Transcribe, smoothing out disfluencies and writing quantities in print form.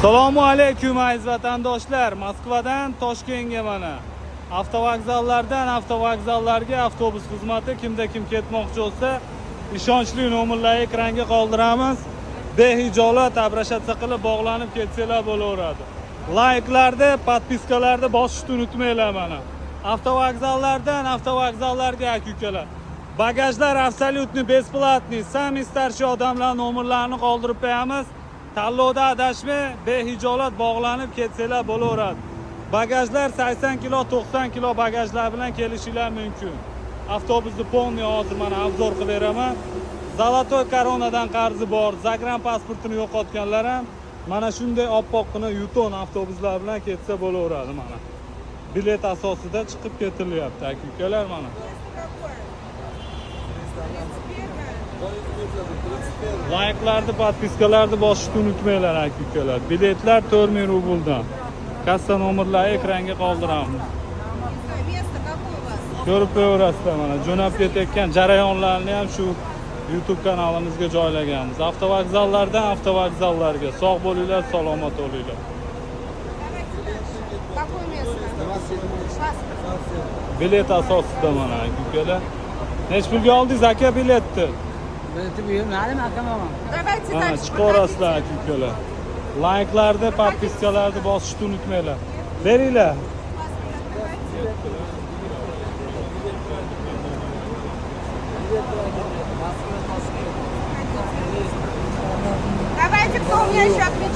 Assalomu alaykum aziz vatandoshlar. Moskvadan Toshkentga mana. Avtovokzallardan avtovokzallarga avtobus xizmati kimda kim ketmoqchi bo'lsa, ishonchli nomerlarni ekranga qoldiramiz. Behijolat abrashatsiya qilib bog'lanib ketsanglar bo'laveradi. Layklarni, podpiskalarni bosishni unutmanglar mana. Avtovokzallardan avtovokzallarga aka-ukalar. Bagajlar absolyutni besplatniy. Sami starshi odamlar nomerlarini qoldirib qo'yamiz. Tanlovda adashmay behijolat bog'lanib ketsanglar bo'laveradi. Bagajlar 80 kilo, 90 kilo bagajlar bilan kelishinglar mumkin. Avtobusni polniy hozir mana obzor qilib beraman. Zolotoy koronadan qarzi bor, zagran pasportini yo'qotganlar ham mana shunday oppoqqina Yuton avtobuslar bilan ketsa bo'laveradi mana. Bilet asosida chiqib ketilyapti aka-ukalar mana. Layklarni, podpiskalarni bosishni unutmanglar aka-ukalar. Biletlar 4000 rubldan. Kassa nomerlari ekranga qoldiramiz. Ko'rib qo'yaverasizlar mana. Jo'nab ketayotgan jarayonlarni ham shu YouTube kanalimizga joylaganmiz. Avtovokzallardan avtovokzallarga sog' bo'linglar, salomat bo'linglar. Bilet asosida mana aka-ukalar. Nech pulga oldingiz aka biletni? Ha, chiqaverasizlar aka-ukalar. Layklarni, podpiskalarni bosishni unutmanglar. Beringlar. Давайте, кто у меня еще отвечает.